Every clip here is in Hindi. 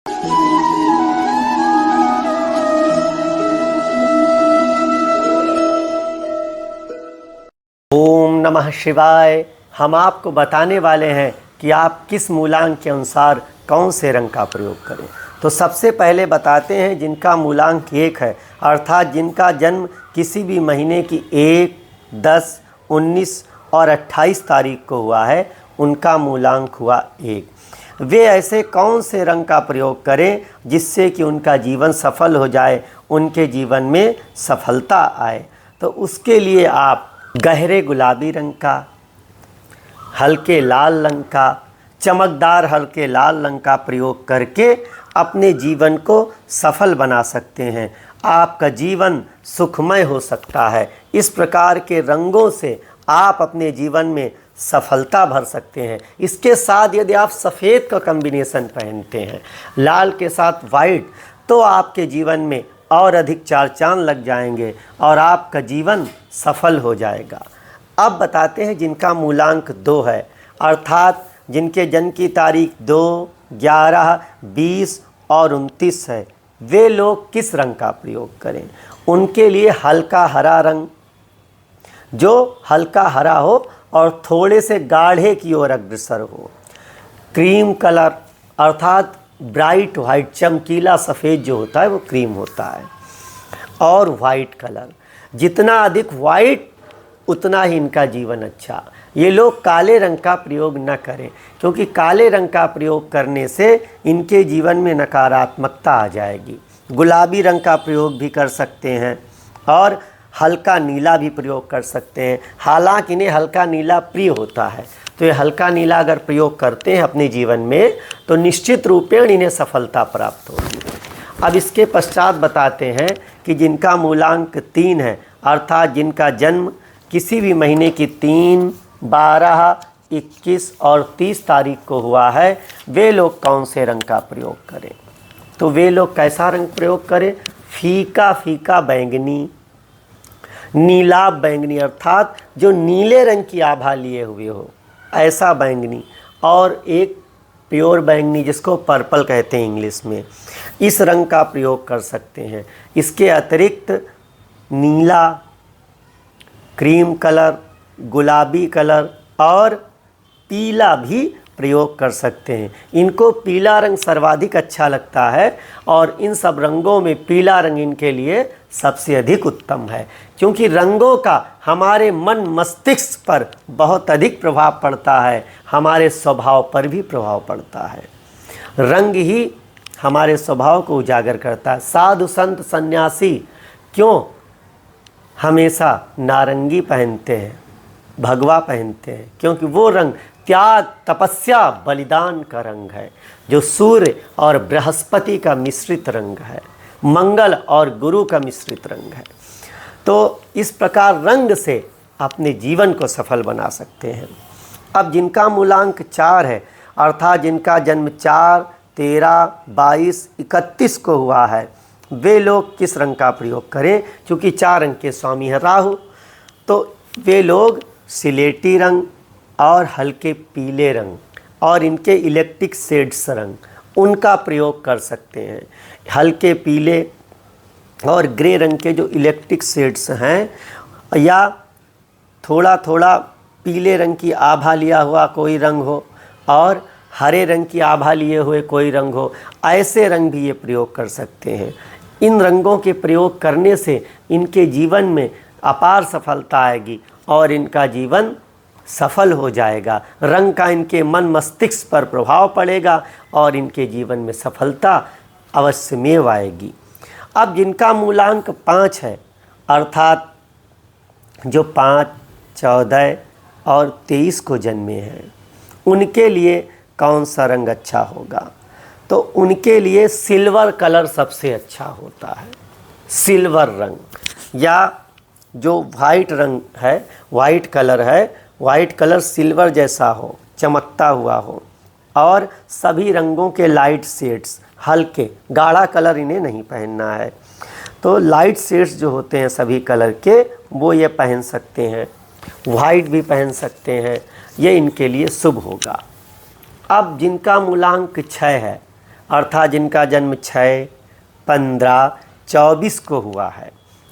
ओम नमः शिवाय। हम आपको बताने वाले हैं कि आप किस मूलांक के अनुसार कौन से रंग का प्रयोग करें। तो सबसे पहले बताते हैं जिनका मूलांक 1 है, अर्थात जिनका जन्म किसी भी महीने की 1, 10, 19 और 28 तारीख को हुआ है, उनका मूलांक हुआ 1। वे ऐसे कौन से रंग का प्रयोग करें जिससे कि उनका जीवन सफल हो जाए, उनके जीवन में सफलता आए। तो उसके लिए आप गहरे गुलाबी रंग का, हल्के लाल रंग का, चमकदार हल्के लाल रंग का प्रयोग करके अपने जीवन को सफल बना सकते हैं। आपका जीवन सुखमय हो सकता है। इस प्रकार के रंगों से आप अपने जीवन में सफलता भर सकते हैं। इसके साथ यदि आप सफ़ेद का कॉम्बिनेशन पहनते हैं लाल के साथ वाइट, तो आपके जीवन में और अधिक चार चांद लग जाएंगे और आपका जीवन सफल हो जाएगा। अब बताते हैं जिनका मूलांक 2 है, अर्थात जिनके जन्म की तारीख 2, 11, 20 और 29 है, वे लोग किस रंग का प्रयोग करें। उनके लिए हल्का हरा रंग, जो हल्का हरा हो और थोड़े से गाढ़े की ओर अग्रसर हो। क्रीम कलर अर्थात ब्राइट वाइट, चमकीला सफ़ेद जो होता है वो क्रीम होता है। और वाइट कलर, जितना अधिक वाइट उतना ही इनका जीवन अच्छा। ये लोग काले रंग का प्रयोग न करें, क्योंकि काले रंग का प्रयोग करने से इनके जीवन में नकारात्मकता आ जाएगी। गुलाबी रंग का प्रयोग भी कर सकते हैं और हल्का नीला भी प्रयोग कर सकते हैं। हालांकि इन्हें हल्का नीला प्रिय होता है, तो ये हल्का नीला अगर प्रयोग करते हैं अपने जीवन में तो निश्चित रूपेण इन्हें सफलता प्राप्त होगी। अब इसके पश्चात बताते हैं कि जिनका मूलांक 3 है, अर्थात जिनका जन्म किसी भी महीने की 3, 12, 21 और 30 तारीख को हुआ है, वे लोग कौन से रंग का प्रयोग करें। तो वे लोग कैसा रंग प्रयोग करें। फीका फीका बैंगनी, नीला बैंगनी अर्थात जो नीले रंग की आभा लिए हुए हो, ऐसा बैंगनी, और एक प्योर बैंगनी जिसको पर्पल कहते हैं इंग्लिश में, इस रंग का प्रयोग कर सकते हैं। इसके अतिरिक्त नीला, क्रीम कलर, गुलाबी कलर और पीला भी प्रयोग कर सकते हैं। इनको पीला रंग सर्वाधिक अच्छा लगता है और इन सब रंगों में पीला रंग इनके लिए सबसे अधिक उत्तम है, क्योंकि रंगों का हमारे मन मस्तिष्क पर बहुत अधिक प्रभाव पड़ता है, हमारे स्वभाव पर भी प्रभाव पड़ता है। रंग ही हमारे स्वभाव को उजागर करता है। साधु संत सन्यासी क्यों हमेशा नारंगी पहनते हैं, भगवा पहनते हैं, क्योंकि वो रंग त्याग, तपस्या, बलिदान का रंग है, जो सूर्य और बृहस्पति का मिश्रित रंग है, मंगल और गुरु का मिश्रित रंग है। तो इस प्रकार रंग से अपने जीवन को सफल बना सकते हैं। अब जिनका मूलांक 4 है, अर्थात जिनका जन्म 4, 13, 22, 31 को हुआ है, वे लोग किस रंग का प्रयोग करें। क्योंकि 4 रंग के स्वामी है राहु, तो वे लोग सिलेटी रंग और हल्के पीले रंग और इनके इलेक्ट्रिक शेड्स रंग, उनका प्रयोग कर सकते हैं। हल्के पीले और ग्रे रंग के जो इलेक्ट्रिक शेड्स हैं, या थोड़ा थोड़ा पीले रंग की आभा लिया हुआ कोई रंग हो और हरे रंग की आभा लिए हुए कोई रंग हो, ऐसे रंग भी ये प्रयोग कर सकते हैं। इन रंगों के प्रयोग करने से इनके जीवन में अपार सफलता आएगी और इनका जीवन सफल हो जाएगा। रंग का इनके मन मस्तिष्क पर प्रभाव पड़ेगा और इनके जीवन में सफलता अवश्यमेव आएगी। अब जिनका मूलांक 5 है, अर्थात जो 5, 14 और 23 को जन्मे हैं, उनके लिए कौन सा रंग अच्छा होगा। तो उनके लिए सिल्वर कलर सबसे अच्छा होता है। सिल्वर रंग या जो वाइट रंग है, वाइट कलर है, वाइट कलर सिल्वर जैसा हो, चमकता हुआ हो और सभी रंगों के लाइट शेड्स, हल्के गाढ़ा कलर इन्हें नहीं पहनना है। तो लाइट शेड्स जो होते हैं सभी कलर के, वो ये पहन सकते हैं। वाइट भी पहन सकते हैं, ये इनके लिए शुभ होगा। अब जिनका मूलांक 6 है, अर्थात जिनका जन्म 6, 15, 24 को हुआ है,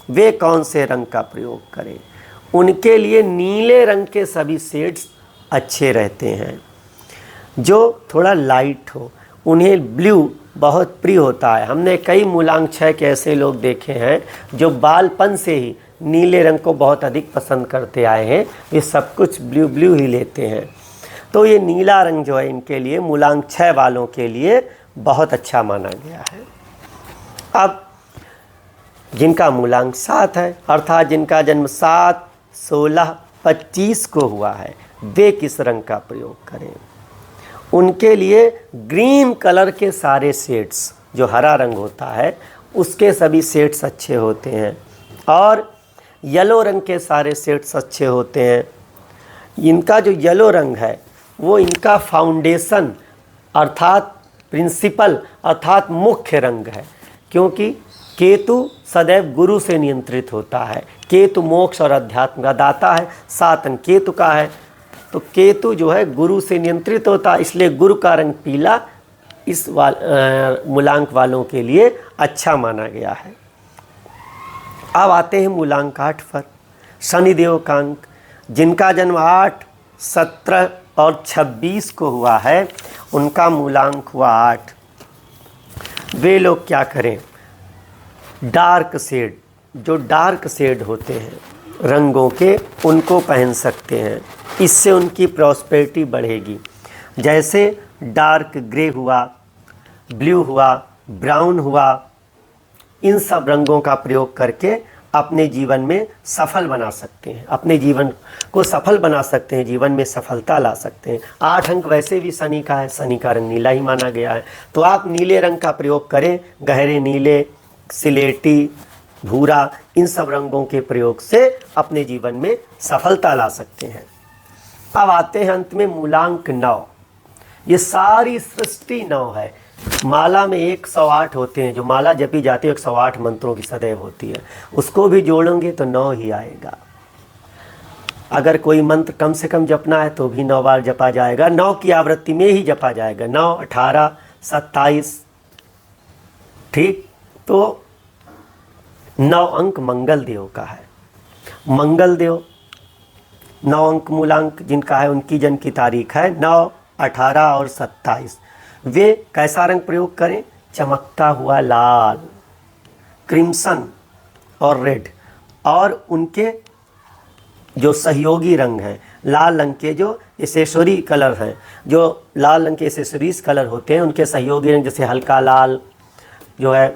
वे कौन से रंग का प्रयोग करें? उनके लिए नीले रंग के सभी शेड्स अच्छे रहते हैं, जो थोड़ा लाइट हो। उन्हें ब्लू बहुत प्रिय होता है। हमने कई मूलांक 6 के ऐसे लोग देखे हैं जो बालपन से ही नीले रंग को बहुत अधिक पसंद करते आए हैं, ये सब कुछ ब्लू ब्लू ही लेते हैं। तो ये नीला रंग जो है इनके लिए, मूलांक 6 वालों के लिए बहुत अच्छा माना गया है। अब जिनका मूलांक 7 है, अर्थात जिनका जन्म 7, 16, 25 को हुआ है, वे किस रंग का प्रयोग करें? उनके लिए ग्रीन कलर के सारे शेड्स, जो हरा रंग होता है उसके सभी शेड्स अच्छे होते हैं, और येलो रंग के सारे शेड्स अच्छे होते हैं। इनका जो येलो रंग है वो इनका फाउंडेशन अर्थात प्रिंसिपल अर्थात मुख्य रंग है, क्योंकि केतु सदैव गुरु से नियंत्रित होता है। केतु मोक्ष और अध्यात्म का दाता है, 7 अंक केतु का है, तो केतु जो है गुरु से नियंत्रित होता है, इसलिए गुरु का रंग पीला इस मूलांक वालों के लिए अच्छा माना गया है। अब आते हैं मूलांक 8 पर, शनिदेव का अंक। जिनका जन्म 8, 17 और 26 को हुआ है, उनका मूलांक हुआ 8। वे लोग क्या करें? डार्क शेड, जो डार्क शेड होते हैं रंगों के, उनको पहन सकते हैं, इससे उनकी प्रॉस्पेरिटी बढ़ेगी। जैसे डार्क ग्रे हुआ, ब्लू हुआ, ब्राउन हुआ, इन सब रंगों का प्रयोग करके अपने जीवन में सफल बना सकते हैं, अपने जीवन को सफल बना सकते हैं, जीवन में सफलता ला सकते हैं। 8 अंक वैसे भी शनि का है, शनि का रंग नीला ही माना गया है, तो आप नीले रंग का प्रयोग करें। गहरे नीले, सिलेटी, भूरा, इन सब रंगों के प्रयोग से अपने जीवन में सफलता ला सकते हैं। अब आते हैं अंत में मूलांक 9। ये सारी सृष्टि 9 है। माला में 108 होते हैं, जो माला जपी जाती है 108 मंत्रों की सदैव होती है, उसको भी जोड़ेंगे तो 9 ही आएगा। अगर कोई मंत्र कम से कम जपना है तो भी 9 बार जपा जाएगा, 9 की आवृत्ति में ही जपा जाएगा, 9, 18, 27। ठीक, तो 9 अंक मंगल देव का है। मंगल देव 9 अंक मूलांक जिनका है, उनकी जन्म की तारीख है 9, 18 और 27। वे कैसा रंग प्रयोग करें? चमकता हुआ लाल, क्रिम्सन और रेड, और उनके जो सहयोगी रंग हैं, लाल रंग के जो एसेसरी कलर हैं, जो लाल रंग के एसेसरीज कलर होते हैं, उनके सहयोगी रंग जैसे हल्का लाल जो है,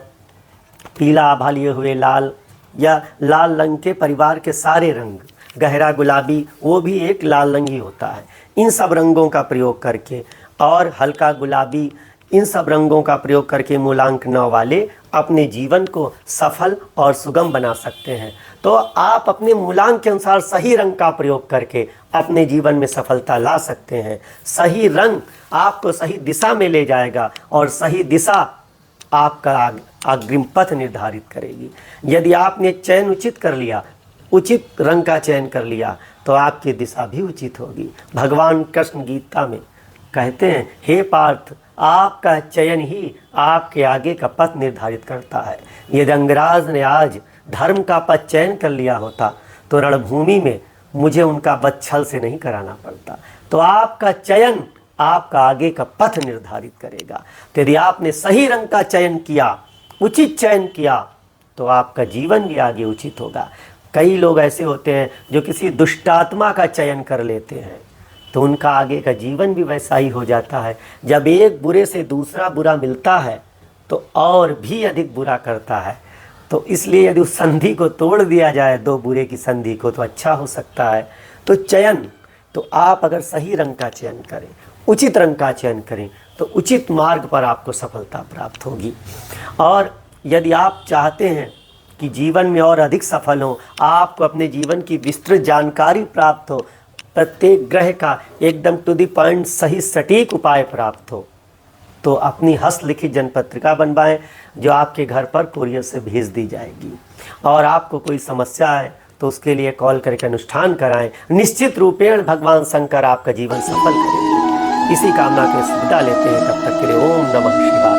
पीला आभा लिए हुए लाल, या लाल रंग के परिवार के सारे रंग, गहरा गुलाबी, वो भी एक लाल रंग ही होता है। इन सब रंगों का प्रयोग करके, और हल्का गुलाबी, इन सब रंगों का प्रयोग करके मूलांक 9 वाले अपने जीवन को सफल और सुगम बना सकते हैं। तो आप अपने मूलांक के अनुसार सही रंग का प्रयोग करके अपने जीवन में सफलता ला सकते हैं। सही रंग आपको सही दिशा में ले जाएगा, और सही दिशा आपका अग्रिम पथ निर्धारित करेगी। यदि आपने चयन उचित कर लिया, उचित रंग का चयन कर लिया, तो आपकी दिशा भी उचित होगी। भगवान कृष्ण गीता में कहते हैं, हे पार्थ, आपका चयन ही आपके आगे का पथ निर्धारित करता है। यदि अंगराज ने आज धर्म का पथ चयन कर लिया होता तो रणभूमि में मुझे उनका वध छल से नहीं कराना पड़ता। तो आपका चयन आपका आगे का पथ निर्धारित करेगा। तो यदि आपने सही रंग का चयन किया, उचित चयन किया, तो आपका जीवन भी आगे उचित होगा। कई लोग ऐसे होते हैं जो किसी दुष्टात्मा का चयन कर लेते हैं, तो उनका आगे का जीवन भी वैसा ही हो जाता है। जब एक बुरे से दूसरा बुरा मिलता है तो और भी अधिक बुरा करता है। तो इसलिए यदि उस संधि को तोड़ दिया जाए, 2 बुरे की संधि को, तो अच्छा हो सकता है। तो चयन, तो आप अगर सही रंग का चयन करें, उचित रंग का चयन करें, तो उचित मार्ग पर आपको सफलता प्राप्त होगी। और यदि आप चाहते हैं कि जीवन में और अधिक सफल हो, आपको अपने जीवन की विस्तृत जानकारी प्राप्त हो, प्रत्येक ग्रह का एकदम टू द पॉइंट सही सटीक उपाय प्राप्त हो, तो अपनी हस्तलिखित जनपत्रिका बनवाएं, जो आपके घर पर कुरियर से भेज दी जाएगी। और आपको कोई समस्या है तो उसके लिए कॉल करके अनुष्ठान कराएं। निश्चित रूपेण भगवान शंकर आपका जीवन सफल करेंगे। इसी कामना के विदा लेते हैं। तब तक के लिए ओम नमः शिवाय।